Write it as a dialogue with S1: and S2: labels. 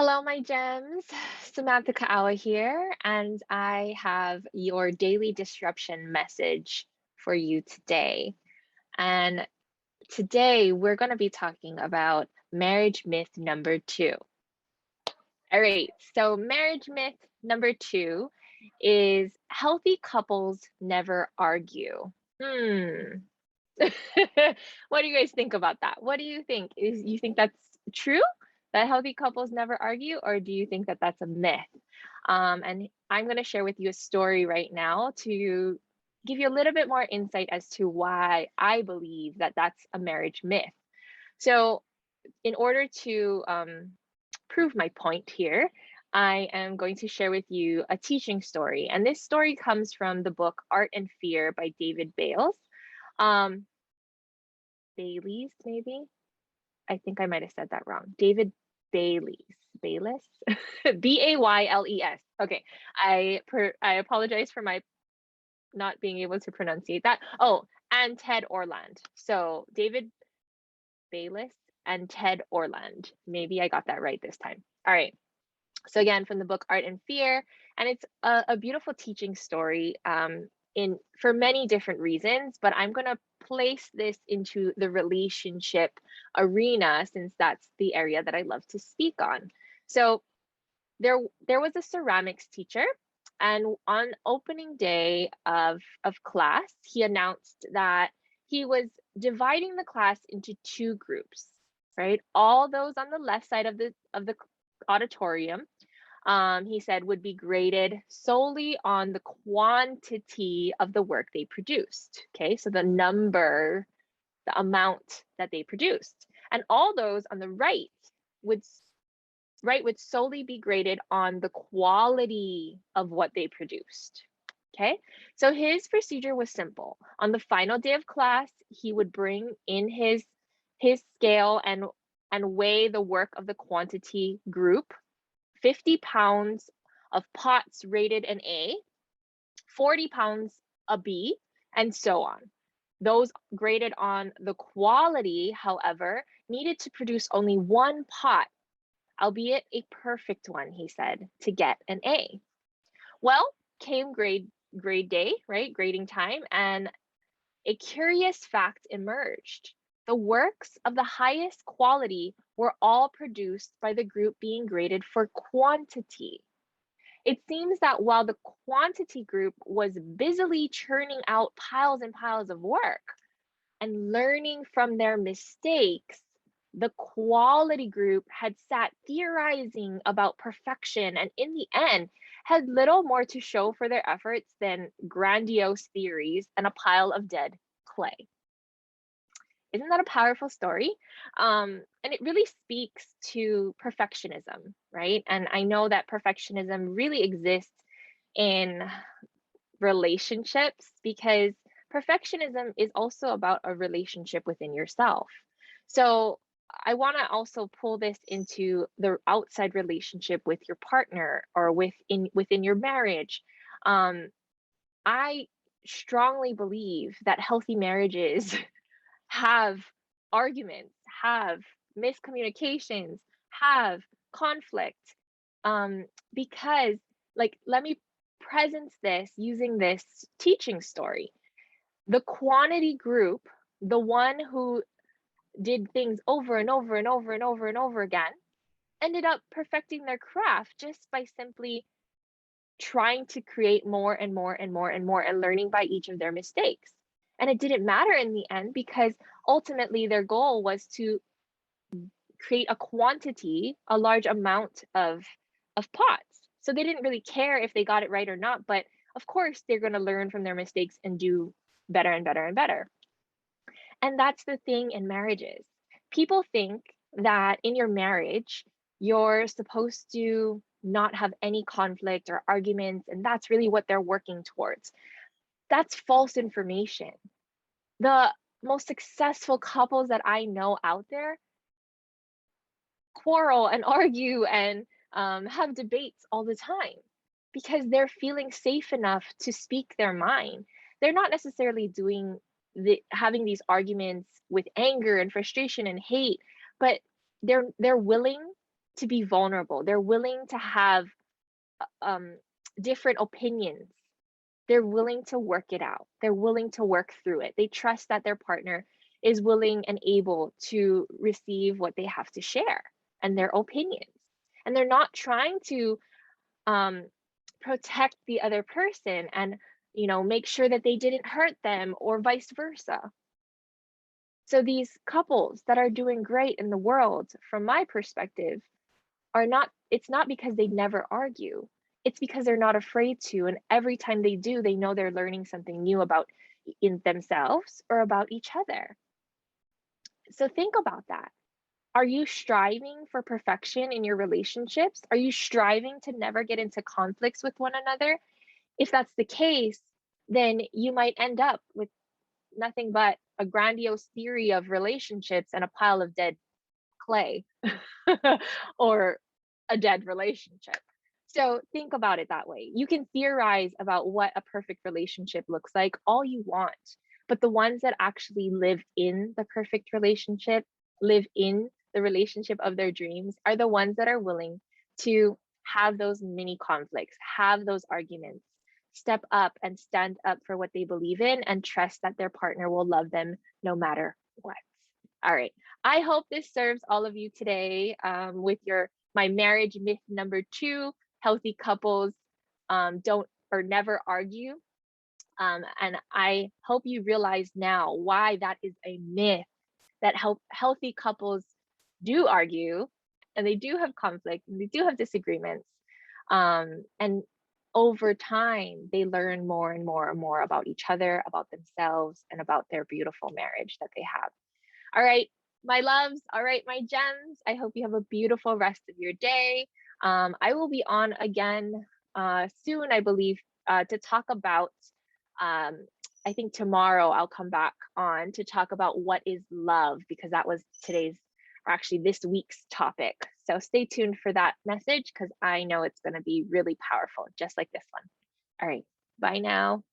S1: Hello, my gems. Samantha Kaawa here, and I have your daily disruption message for you today. And today we're going to be talking about marriage myth number two. All right, so marriage myth number two is healthy couples never argue. Hmm. What do you guys think about that? What do you think? Is you think that's true? That healthy couples never argue, or do you think that that's a myth? And I'm going to share with you a story right now to give you a little bit more insight as to why I believe that that's a marriage myth. So, in order to prove my point here, I am going to share with you a teaching story. And this story comes from the book Art and Fear by David Bales. Um, Bailey's, maybe. I think I might have said that wrong. David Bayless, Bayles. Okay, I apologize for my not being able to pronunciate that. Oh, and Ted Orland. So David Bayless and Ted Orland. Maybe I got that right this time. All right. So again, from the book Art and Fear, and it's a beautiful teaching story in for many different reasons, but I'm going to place this into the relationship arena since that's the area that I love to speak on. So there was a ceramics teacher, and on opening day of class, he announced that he was dividing the class into two groups, right? All those on the left side of the auditorium, he said, would be graded solely on the quantity of the work they produced. Okay, so the amount that they produced. And all those on the would would solely be graded on the quality of what they produced. Okay, so his procedure was simple. On the final day of class, he would bring in his scale and weigh the work of the quantity group. 50 pounds of pots rated an A, 40 pounds a B, and so on. Those graded on the quality, however, needed to produce only one pot, albeit a perfect one, he said, to get an A. Well, came grade day, right? Grading time, and a curious fact emerged. The works of the highest quality were all produced by the group being graded for quantity. It seems that while the quantity group was busily churning out piles and piles of work and learning from their mistakes, the quality group had sat theorizing about perfection and in the end had little more to show for their efforts than grandiose theories and a pile of dead clay. Isn't that a powerful story? And it really speaks to perfectionism, right? And I know that perfectionism really exists in relationships because perfectionism is also about a relationship within yourself. So I want to also pull this into the outside relationship with your partner or within your marriage. Um, I strongly believe that healthy marriages have arguments, have miscommunications, have conflict. Because, like, let me presence this using this teaching story. The quantity group, the one who did things over and over and over and over and over again, ended up perfecting their craft just by simply trying to create more and more and more and more and learning by each of their mistakes. And it didn't matter in the end because ultimately their goal was to create a quantity, a large amount of pots. So they didn't really care if they got it right or not, but of course they're going to learn from their mistakes and do better and better and better. And that's the thing in marriages. People think that in your marriage, you're supposed to not have any conflict or arguments, and that's really what they're working towards. That's false information. The most successful couples that I know out there quarrel and argue and have debates all the time because they're feeling safe enough to speak their mind. They're not necessarily having these arguments with anger and frustration and hate, but they're willing to be vulnerable. They're willing to have um, different opinions. They're willing to work it out. They're willing to work through it. They trust that their partner is willing and able to receive what they have to share and their opinions. And they're not trying to um, protect the other person and make sure that they didn't hurt them or vice versa. So these couples that are doing great in the world, from my perspective, are not it's not because they never argue. It's because they're not afraid to, and every time they do, they know they're learning something new about in themselves or about each other. So think about that. Are you striving for perfection in your relationships? Are you striving to never get into conflicts with one another? If that's the case, then you might end up with nothing but a grandiose theory of relationships and a pile of dead clay or a dead relationship. So think about it that way. You can theorize about what a perfect relationship looks like all you want, but the ones that actually live in the perfect relationship, live in the relationship of their dreams, are the ones that are willing to have those mini conflicts, have those arguments, step up and stand up for what they believe in, and trust that their partner will love them no matter what. All right. I hope this serves all of you today with your my marriage myth number 2: healthy couples don't or never argue. And I hope you realize now why that is a myth, that healthy couples do argue and they do have conflict and they do have disagreements. And over time, they learn more and more and more about each other, about themselves, and about their beautiful marriage that they have. All right, my loves. All right, my gems. I hope you have a beautiful rest of your day. I will be on again soon, I believe, to talk about. I think tomorrow I'll come back on to talk about what is love, because that was today's, or actually this week's topic. So stay tuned for that message because I know it's going to be really powerful, just like this one. All right, bye now.